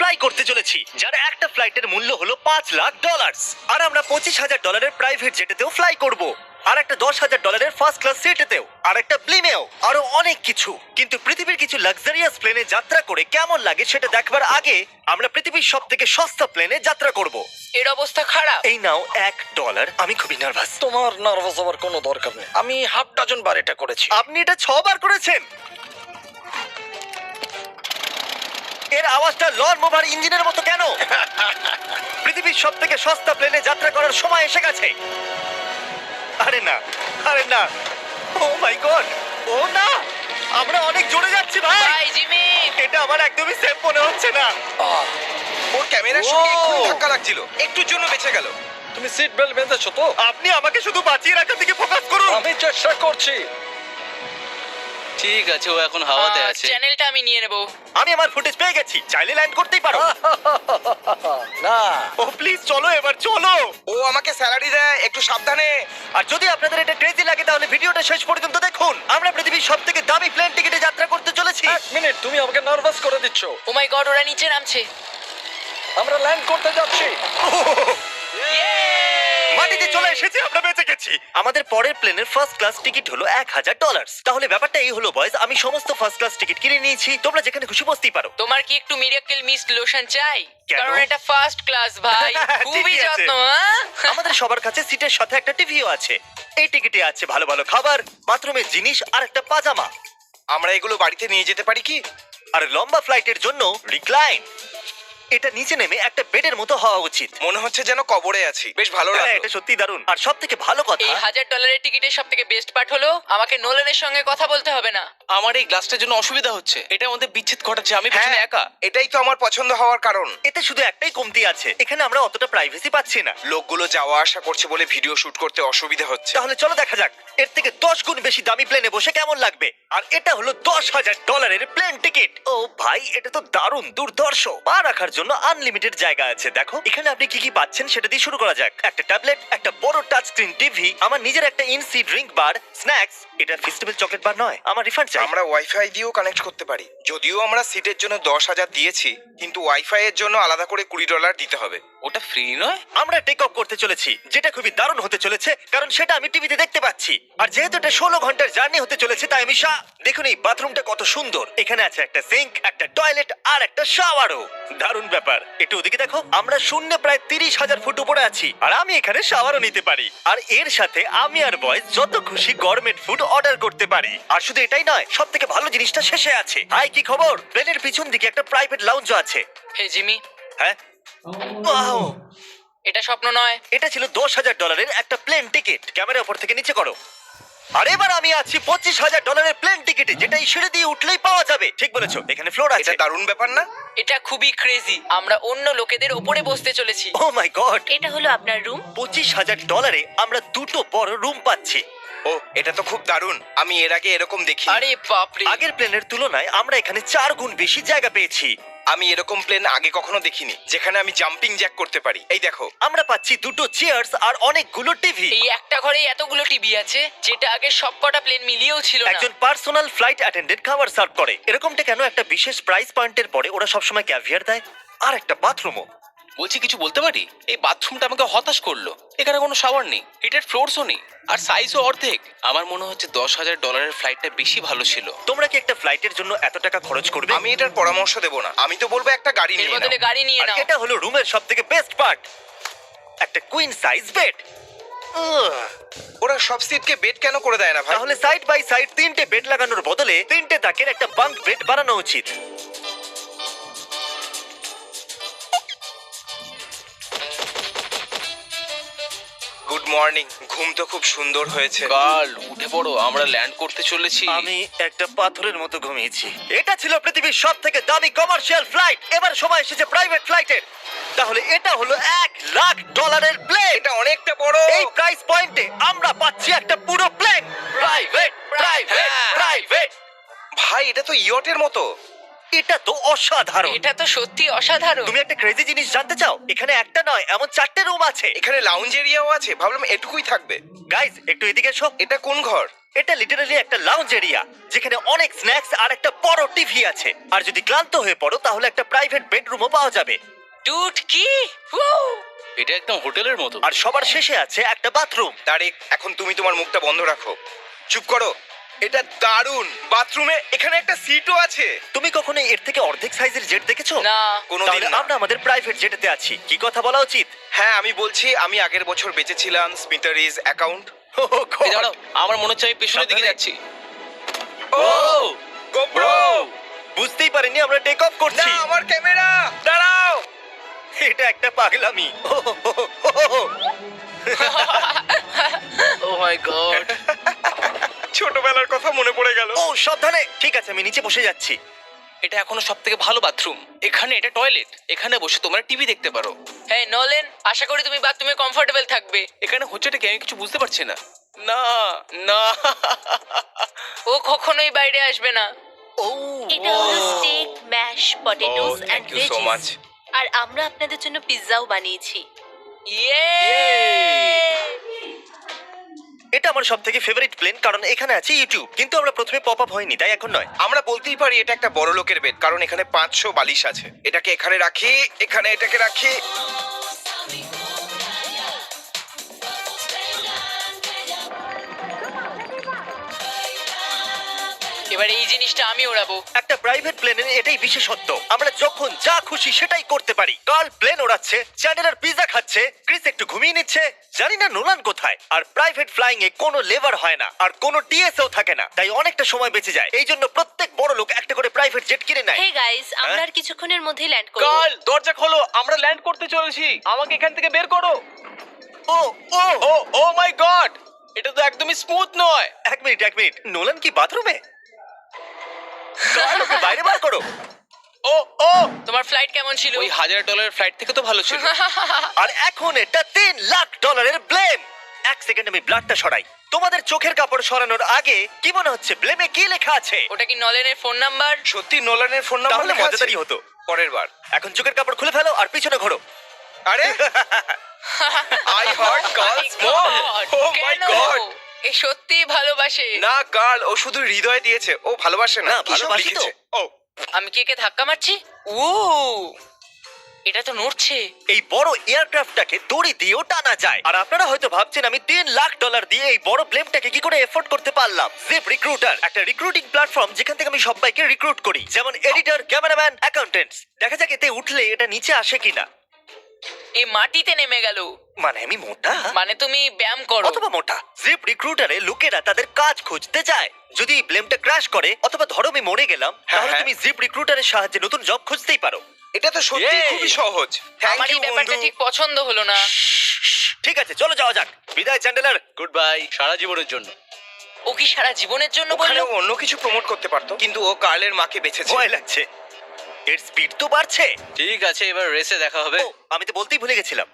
Fly করতে চলেছি, যার একটা ফ্লাইটের মূল্য হলো $5,00,000। আর আমরা $25,000 প্রাইভেট জেটেতেও ফ্লাই করব, আর একটা $10,000 ফার্স্ট ক্লাস সিটেতেও, আর একটা ব্লিমেও, আরো অনেক কিছু। কিন্তু পৃথিবীর কিছু লাক্সারিয়াস প্লেনে যাত্রা করে কেমন লাগে সেটা দেখবার আগে আমরা পৃথিবীর সব থেকে সস্তা প্লেনে যাত্রা করব। এর অবস্থা খারাপ। এই নাও $1। আমি খুবই নার্ভাস। তোমার নার্ভাস হওয়ার কোনো দরকার নেই, আমি হাফ ডজন বার এটা করেছি। আপনি এটা 6 বার করেছেন। এর আওয়াজটা লন মোভার ইঞ্জিনের মতো কেন? পৃথিবীর সব থেকে সস্তা প্লেনে যাত্রা করার সময় এসে গেছে। আরে না, আরে না, ও মাই গড, ও না, আমরা অনেক জোরে যাচ্ছি ভাই। Bye Jimmy. এটা আমার একদমই সেফ মনে হচ্ছে না। ওর ক্যামেরার সঙ্গে একটু ধাক্কা লাগছিল, একটুর জন্য বেঁচে গেল। তুমি সিট বেল্ট বেঁধেছো তো? আপনি আমাকে শুধু বাঁচিয়ে রাখার দিকে ফোকাস করুন। আমি চেষ্টা করছি। ঠিক আছে, ও এখন হাওয়াতে আছে। চ্যানেলটা আমি নিয়ে নেব। আমি আমার ফুটেজ পেয়ে গেছি, চাইলে ল্যান্ড করতেই পারো। না, ও প্লিজ চলো, এবার চলো। ও আমাকে স্যালারি দেয়, একটু সাবধানে। আর যদি আপনাদের এটা ক্রেজি লাগে তাহলে ভিডিওটা শেষ পর্যন্ত দেখুন। আমরা পৃথিবীর সব থেকে দামি প্লেন টিকিটে যাত্রা করতে চলেছি। এক মিনিট, তুমি আমাকে নার্ভাস করে দিচ্ছ। ও মাই গড, ওরা নিচে নামছে। আমরা ল্যান্ড করতে যাচ্ছি। মাটিতে চলে এসেছি, আমরা বেঁচে গেছি। আমাদের পরের প্লেনের ফার্স্ট ক্লাস টিকিট হলো $1,000। তাহলে ব্যাপারটা এই হলো বয়স, আমি সমস্ত ফার্স্ট ক্লাস টিকিট কিনে নিয়েছি। তোমরা যেখানে খুশি বসতেই পারো। তোমার কি একটু মিরাকেল মিস্ট লোশন চাই? কেন? কারণ এটা ফার্স্ট ক্লাস ভাই, খুবই ঠিকই আছে। যত্ন। হ্যাঁ? আমাদের সবার কাছে সিটের সাথে একটা টিভিও আছে। এই টিকিটে আছে ভালো ভালো খাবার, বাথরুমের জিনিস আর একটা পাজামা। আমরা এগুলো বাড়িতে নিয়ে যেতে পারি কি? আর লম্বা ফ্লাইটের জন্য রিক্লাইন। এটা নিচে নেমে একটা বেডের মতো হওয়া উচিত। মনে হচ্ছে যেন কবরে আছি, বেশ ভালো হ্যাঁ, লাগলো। এটা সত্যি দারুণ। আর সব থেকে ভালো কথা, এই $1,000 টিকিটের সব থেকে বেস্ট পার্ট হলো আমাকে নোলেনের সঙ্গে কথা বলতে হবে না। আমার এই গ্লাসটার জন্য অসুবিধা হচ্ছে, এটা আমাদের বিচ্ছেদ ঘটাচ্ছে। আমি পেছনে হ্যাঁ, একা। এটাই তো আমার পছন্দ হওয়ার কারণ। এতে শুধু একটাই কমতি আছে, এখানে আমরা অতটা প্রাইভেসি পাচ্ছি না। লোকগুলো যাওয়া আসা করছে বলে ভিডিও শুট করতে অসুবিধা হচ্ছে। তাহলে চলো দেখা যাক এর থেকে 10 গুণ বেশি দামি প্লেনে বসে কেমন লাগবে। আর এটা হলো $10,000 প্লেন টিকিট। ও ভাই, এটা তো দারুণ দুর্ধর্ষ। পা রাখার জন্য আনলিমিটেড জায়গা আছে। দেখো এখানে আপনি কি কি পাচ্ছেন সেটা দিয়ে শুরু করা যাক। একটা ট্যাবলেট, একটা বড় টাচ স্ক্রিন টিভি, আমার নিজের একটা ইনসি ড্রিঙ্ক বার, স্ন্যাক্স। এটা ফেস্টিভ্যাল চকলেট বার নয়, আমার রিফান্ড চাই। আমরা ওয়াইফাই দিয়েও কানেক্ট করতে পারি। যদিও আমরা সিটের জন্য 10,000 দিয়েছি, কিন্তু ওয়াইফাই এর জন্য আলাদা করে $20 দিতে হবে। ওটা ফ্রি নয়? আমরা টেক অফ করতে চলেছি, যেটা খুবই দারুণ হতে চলেছে, কারণ সেটা আমি টিভিতে দেখতে পাচ্ছি। আর যেহেতু এটা 16 ঘন্টার জার্নি হতে চলেছে, তাই আমি দেখুন এই বাথরুমটা কত সুন্দর। এখানে আছে একটা সিঙ্ক, একটা টয়লেট আর একটা শাওয়ারও। দারুণ ব্যাপার। একটু ওদিকে দেখো, আমরা শূন্যে প্রায় 30,000 ফুট উপরে আছি, আর আমি এখানে শাওয়ারও নিতে পারি। আর এর সাথে আমি আর বয়স যত খুশি গরমেট ফুড অর্ডার করতে পারি। আর শুধু এটাই নয়, সব থেকে ভালো জিনিসটা শেষে আছে। হাই, কি খবর? প্লেনের পিছন দিকে একটা প্রাইভেট লাউঞ্জও আছে। হে জিমি, হ্যাঁ, ওয়াও, এটা স্বপ্ন নয়। এটা ছিল $10,000 একটা প্লেন টিকিট। ক্যামেরা উপর থেকে নিচে করো। আর এবার আমি আছি $25,000 প্লেন টিকিটে, যেটা এই সিঁড়ি দিয়ে উঠলেই পাওয়া যাবে। ঠিক বলেছো, এখানে ফ্লোর আছে। এটা দারুণ ব্যাপার না? এটা খুবই ক্রেজি। আমরা অন্য লোকেদের উপরে বসতে চলেছি। ও মাই গড, এটা হলো আপনার রুম। $25,000 আমরা দুটো বড় রুম পাচ্ছি। ও, এটা তো খুব দারুণ। আমি এর আগে এরকম দেখি। আরে বাপরে। আগের প্লেনের তুলনায় আমরা এখানে 4 গুণ বেশি জায়গা পেয়েছি। আমি এরকম প্লেন আগে কখনো দেখিনি যেখানে আমি জাম্পিং জ্যাক করতে পারি। এই দেখো, আমরা পাচ্ছি দুটো চেয়ার্স আর অনেকগুলো টিভি। এই একটা ঘরে এতগুলো টিভি আছে, যেটা আগে সবকটা প্লেন মিলিয়েও ছিল না। একজন পার্সোনাল ফ্লাইট অ্যাটেন্ডেন্ট খাবার সার্ভ করে। এরকমটা কেন? একটা বিশেষ প্রাইস পয়েন্টের পরে ওরা সবসময় ক্যাভিয়ার দেয়। আর একটা বাথরুমও। বলছি, কিছু বলতে পারি? এই বাথরুমটা আমাকে হতাশ করলো। এখানে কোনো শাওয়ার নেই, হিটেড ফ্লোরসও নেই, আর সাইজও অর্ধেক। আমার মনে হচ্ছে $10,000 ফ্লাইটটা বেশি ভালো ছিল। তোমরা কি একটা ফ্লাইটের জন্য এত টাকা খরচ করবে? আমি এটার পরামর্শ দেব না। আমি তো বলবো একটা গাড়ি এর নিয়ে বদলে নাও। গাড়ি নিয়ে আর নাও। এটা হলো রুমের সবথেকে বেস্ট পার্ট, একটা কুইন সাইজ বেড। ওরা সব সিটকে বেড কেন করে দেয় না ভাই? তাহলে সাইড বাই সাইড 3টে বেড লাগানোর বদলে 3টে তাকের একটা বাঙ্ক বেড বানানো উচিত। Good morning. ঘুম তো খুব সুন্দর হয়েছে। কাল উঠে পড়ো, আমরা ল্যান্ড করতে চলেছি। আমি একটা পাথরের মতো ঘুমিয়েছি। এটা ছিল পৃথিবীর সব থেকে দামি কমার্শিয়াল ফ্লাইট। এবার সময় এসেছে প্রাইভেট ফ্লাইটের। তাহলে এটা হলো $1,00,000 প্লেন। এটা অনেকটা বড়। এই প্রাইস পয়েন্টে আমরা পাচ্ছি একটা পুরো প্লেন। Private, private, private. ভাই, এটা তো ইয়টের মতো। এটা তো অসাধারণ। এটা তো সত্যি অসাধারণ। তুমি একটা ক্রেজি জিনিস জানতে চাও? এখানে একটা নয়, এমন 4টে রুম আছে। এখানে লাউঞ্জ এরিয়াও আছে। ভাবলাম এটুকুই থাকবে। গাইজ, একটু এদিকে এসো। এটা কোন ঘর? এটা লিটারালি একটা লাউঞ্জ এরিয়া যেখানে অনেক স্ন্যাক্স আর একটা বড় টিভি আছে। আর যদি ক্লান্ত হয়ে পড়ো তাহলে একটা প্রাইভেট বেডরুমও পাওয়া যাবে। ডুড কি Woo! এটা একদম হোটেলের মতো। আর সবার শেষে আছে একটা বাথরুম। তারিক, এখন তুমি তোমার মুখটা বন্ধ রাখো। চুপ করো। এটা দারুণ। বাথরুমে এখানে একটা সিটও আছে। তুমি কখনো এর থেকে অর্ধেক সাইজের জেট দেখেছো? না। কোনোদিন তাহলে না। আমরা আমাদের প্রাইভেট জেটেতে আছি। কি কথা বলা উচিত? হ্যাঁ, আমি বলছি আমি আগের বছর বেঁচেছিলাম স্মিটারিজ অ্যাকাউন্ট। এই দাঁড়াও, আমার মনে হচ্ছে আমি পেছনের দিকে সাবধানে। যাচ্ছি। ও গোপ্রো! বুঝতেই পারিনি আমরা টেক অফ না, করছি। আমার ক্যামেরা! দাঁড়াও! এটা একটা পাগলামি। ও মাই গড। ছোটবেলার কথা মনে পড়ে গেল। ও সাবধানে। ঠিক আছে, আমি নিচে বসে যাচ্ছি। এটা এখনো সবথেকে ভালো বাথরুম। এখানে এটা টয়লেট। এখানে বসে তোমরা টিভি দেখতে পারো। হ্যাঁ নোলেন, আশা করি তুমি বাথরুমে কমফোর্টেবল থাকবে। এখানে হচ্ছেটা কি আমি কিছু বুঝতে পারছি না। না না। ও কখনোই বাইরে আসবে না। ও এটা হলো steak, mash, potatoes Oh, and thank you so much. Veggies. আর আমরা আপনাদের জন্য পিৎজাও বানিয়েছি। ইয়ে! এটা আমার সবথেকে ফেভারিট প্লেন, কারণ এখানে আছে ইউটিউব। কিন্তু আমরা প্রথমে পপ আপ হয়নি, তাই এখন নয়। আমরা বলতেই পারি এটা একটা বড় লোকের বেড, কারণ এখানে 500 বালিশ আছে। এটাকে এখানে রাখি, এখানে এটাকে রাখি। এবার এই জিনিসটা আমি ওড়াবো। একটা প্রাইভেট প্লেনের এটাই বিশেষত্ব, আমরা যখন যা খুশি সেটাই করতে পারি। কার্ল প্লেন ওড়াচ্ছে, চ্যান্ডেলার পিৎজা খাচ্ছে, ক্রিস একটু ঘুমিয়ে নিচ্ছে, জানি না নোলান কোথায়। আর প্রাইভেট ফ্লাইং এ কোনো লেবার হয় না, আর কোনো টিএসও থাকে না, তাই অনেকটা সময় বেঁচে যায়। এই জন্য প্রত্যেক বড় লোক একটা করে প্রাইভেট জেট কিনে নেয়। হে গাইস, আমরা আর কিছুক্ষণের মধ্যেই ল্যান্ড করব। কাল দরজা খোলো, আমরা ল্যান্ড করতে চলেছি। আমাকে এখান থেকে বের করো। ও ও ও ও মাই গড, এটা তো একদমই স্মুথ নয়। এক মিনিট, নোলান কি বাথরুমে? কার্ল, ওকে বাইরে বার করো। ও ও, তোমার ফ্লাইট কেমন ছিল? ওই $1000 ফ্লাইট থেকে তো ভালো ছিল। আর এখন এটা $3 লাখ ব্লেম। এক সেকেন্ড আমি ব্লাডটা সরাই। তোমাদের চোখের কাপড় সরানোর আগে কি মনে হচ্ছে ব্লেমে কি লেখা আছে? ওটা কি নলেনের ফোন নাম্বার? সত্যি নোলানের ফোন নাম্বার তাহলে লেখা আছে? মজাদারই হতো। পরের বার। এখন চোখের কাপড় খুলে ফেলো আর পিছনে ঘোরো। আরে I heard Carl smoke. Oh my কেন? God! এ সত্যিই ভালোবাসে। না কার্ল, ও শুধু হৃদয় দিয়েছে, ও ভালোবাসে না। না, কি সব ভালোবাসি তো। লিখেছে? ও আমি কি একে ধাক্কা মারছি? ও এটা তো নড়ছে। এই বড় এয়ারক্রাফটটাকে দড়ি দিয়েও টানা যায়। আর আপনারা হয়তো ভাবছেন আমি $3 লাখ দিয়ে এই বড় প্লেনটাকে কি করে এফোর্ড করতে পারলাম। জিপ রিক্রুটার একটা রিক্রুটিং প্ল্যাটফর্ম যেখান থেকে আমি সবাইকে রিক্রুট করি, যেমন এডিটর, ক্যামেরাম্যান, অ্যাকাউন্টেন্টস। দেখা যাক এতে উঠলে এটা নিচে আসে কিনা। এই মাটিতে নেমে গেল। মানে আমি মোটা মানে তুমি ব্যায়াম করো। অথবা মোটা। জিপ রিক্রুটারে লোকেরা তাদের কাজ খুঁজতে যায়। যদি প্লেনটা ক্র্যাশ করে অথবা ধরো আমি মরে গেলাম, তাহলে হ্যাঁ। তুমি জিপ রিক্রুটারের সাহায্যে নতুন জব খুঁজতেই পারো। এটা তো সত্যি Yay! খুবই সহজ। থ্যাংক আমার ইউ এই ব্যাপারটা বন্ধু। ঠিক পছন্দ হলো না। ঠিক আছে, চলো যাওয়া যাক। বিদায় চ্যান্ডেলার। গুড বাই, সারা জীবনের জন্য। ও কি সারা জীবনের জন্য ওখানে বললো? ও অন্য কিছু প্রমোট করতে পারতো, কিন্তু ও কার্লের মাকে বেঁচেছে। ভয় লাগছে। এর স্পিড তো বাড়ছে। ঠিক আছে, এবার রেসে দেখা হবে। ও, আমি তো বলতেই ভুলে গেছিলাম।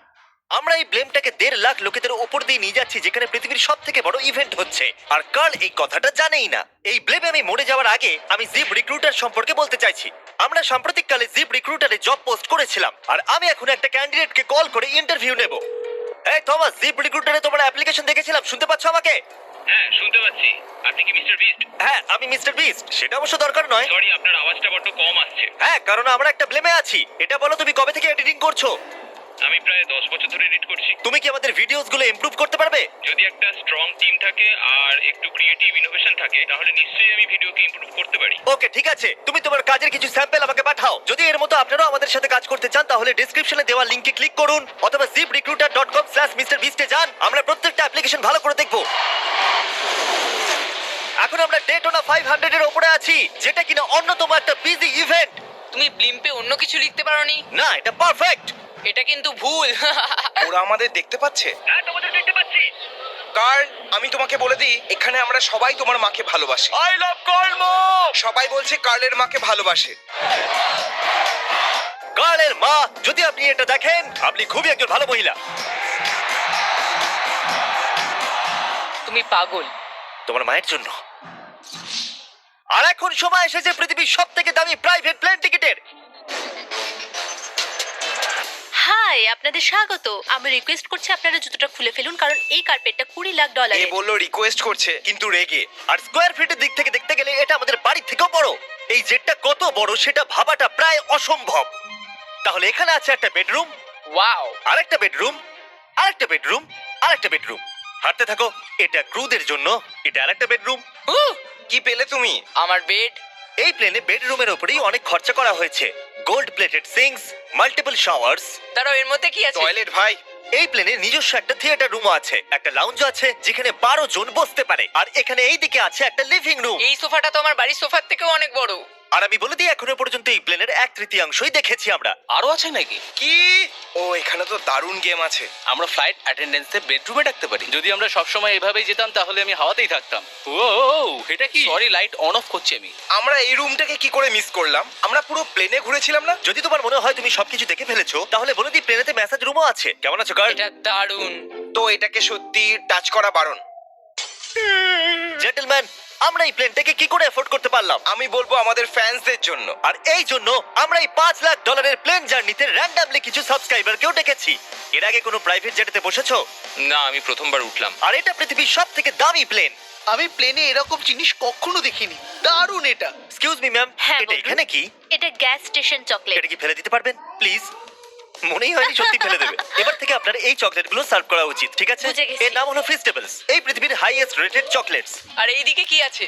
আমরা এই ব্লেমটাকে 1.5 লাখ লোকেদের উপর দিয়ে নিয়ে যাচ্ছি, যেখানে পৃথিবীর সব থেকে বড় ইভেন্ট হচ্ছে। আর কার্ল এই কথাটা জানেই না। এই ব্লেমে আমি মরে যাওয়ার আগে আমি জিপ রিক্রুটার সম্পর্কে বলতে চাইছি। আমরা সাম্প্রতিককালে জিপ রিক্রুটারে জব পোস্ট করেছিলাম, আর আমি এখন একটা ক্যান্ডিডেটকে কল করে ইন্টারভিউ নেব। এই থমাস, জিপ রিক্রুটারে তোমার অ্যাপ্লিকেশন দেখেছিলাম, শুনতে পাচ্ছ আমাকে? হ্যাঁ শুনতে পাচ্ছি। আপনি কি মিস্টার বিস্ট? হ্যাঁ, আমি মিস্টার বিস্ট। সেটা অবশ্য দরকার নয়। সরি, আপনার আওয়াজটা বড্ড কম আসছে। হ্যাঁ, কারণ আমরা একটা ব্লেমে আছি। এটা বলো, তুমি কবে থেকে এডিটিং করছো? আমি প্রায় 10 বছর ধরে এডিট করছি। তুমি কি আমাদের ভিডিওস গুলো ইমপ্রুভ করতে পারবে? যদি একটা স্ট্রং টিম থাকে আর একটু ক্রিয়েটিভ ইনোভেশন থাকে, তাহলে নিশ্চয়ই আমি ভিডিওকে ইমপ্রুভ করতে পারি। ওকে, ঠিক আছে। তুমি তোমার কাজের কিছু স্যাম্পল আমাকে পাঠাও। যদি এর মতো আপনারাও আমাদের সাথে কাজ করতে চান, তাহলে ডেসক্রিপশনে দেওয়া লিংকে ক্লিক করুন অথবা ziprecruiter.com/mrbeast এ যান। আমরা প্রত্যেকটা অ্যাপ্লিকেশন ভালো করে দেখব। এখন আমরা ডেটোনা 500 এর উপরে আছি, যেটা কিনা অন্যতম একটা বিজি ইভেন্ট। তুমি ব্লিম্পে অন্য কিছু লিখতে পারোনি? না, এটা পারফেক্ট। এটা কিন্তু ভুল। ওরা আমাদের দেখতে পাচ্ছে। হ্যাঁ, তোমাদের দেখতে পাচ্ছি। কার্ল, আমি তোমাকে বলে দিই, এখানে আমরা সবাই তোমার মাকে ভালোবাসি। আই লাভ কর্ম। সবাই বলছে কার্লের মাকে ভালোবাসে। কার্লের মা, যদি আপনি এটা দেখেন, আপনি খুবই একজন ভালো মহিলা। তুমি পাগল। তোমার মায়ের জন্য। আর এখন সময় এসেছে পৃথিবীর সব থেকে দামি প্রাইভেট প্লেন টিকিটের। হাই, হাই, আপনাদের স্বাগত। আমি রিকোয়েস্ট করছি আপনারা জুতোটা খুলে ফেলুন, কারণ এই কার্পেটটা $20 লাখ। এ বললো রিকোয়েস্ট করছে কিন্তু রেগে। আর স্কোয়ার ফিটের দিক থেকে দেখতে গেলে এটা আমাদের বাড়ির থেকেও বড়। এই জেটটা কত বড় সেটা ভাবাটা প্রায় অসম্ভব। তাহলে এখানে আছে একটা বেডরুম, ওয়াও। আরেকটা বেডরুম, আরেকটা বেডরুম, আরেকটা বেডরুম। হাঁটতে থাকো। এটা ক্রুদের জন্য, এটা আরেকটা বেডরুম। কি পেলে তুমি? আমার বেড। এই প্লেনে বেডরুমের উপরেই অনেক খরচা করা হয়েছে। Gold plated syncs, multiple showers. দাঁড়াও, এর মধ্যে কি আছে? টয়লেট ভাই। এই প্লেনে নিজস্ব একটা থিয়েটার রুমও আছে, একটা লাউঞ্জ আছে যেখানে 12 জন বসতে পারে, আর এখানে এই দিকে আছে একটা লিভিং রুম। এই সোফাটা তো আমার বাড়ির সোফার থেকেও অনেক বড়। আর আমি বলে দিই, এখনো পর্যন্ত এই প্লেনের 1/3 দেখেছি আমরা। আরো আছে নাকি? কি? ও এখানে তো দারুণ গেম আছে। আমরা ফ্লাইট অ্যাটেন্ডেন্সে বেডরুমে রাখতে পারি। যদি আমরা সব সময় এভাবেই যেতাম তাহলে আমি হাওয়াতেই থাকতাম। ও এটা কি? সরি, লাইট অন অফ করছি আমি। আমরা এই রুমটাকে কি করে মিস করলাম? আমরা পুরো প্লেনে ঘুরেছিলাম না? যদি তোমার মনে হয় তুমি সবকিছু দেখে ফেলেছো, তাহলে বলে দিই প্লেনেতে ম্যাসাজ রুমও আছে। কেমন আছো গার্ড? এটা দারুণ। তো এটাকে সত্যি টাচ করা বারণ। জেন্টলম্যান, আমরা এই প্লেনটাকে কি করে এফোর্ড করতে পারলাম? আমি বলবো আমাদের ফ্যান্সদের জন্য। আর এই জন্য আমরা এই $5 লাখ প্লেন জার্নিতে র্যান্ডমলি কিছু সাবস্ক্রাইবারকেও ডেকেছি। এর আগে কোনো প্রাইভেট জেটেতে বসেছো? না, আমি প্রথমবার উঠলাম। আর এটা পৃথিবীর সবথেকে দামি প্লেন। আমি প্লেনে এরকম জিনিস কখনো দেখিনি। দারুণ এটা। এক্সকিউজ মি ম্যাম, হ্যাঁ, এটা বলুন। এখানে কি? এটা গ্যাস স্টেশন চকলেট। এটা কি ফেলে দিতে পারবেন প্লিজ? মনেই হয়নি সত্যি ফেলে দেবে। এবার থেকে আপনার এই চকলেটগুলো সার্ভ করা উচিত, ঠিক আছে? বুঝে গেছি। এর নাম হলো ফেস্টিভ্যালস। এই পৃথিবীর হাইয়েস্ট রেটেড চকলেটস। আর এইদিকে কি আছে?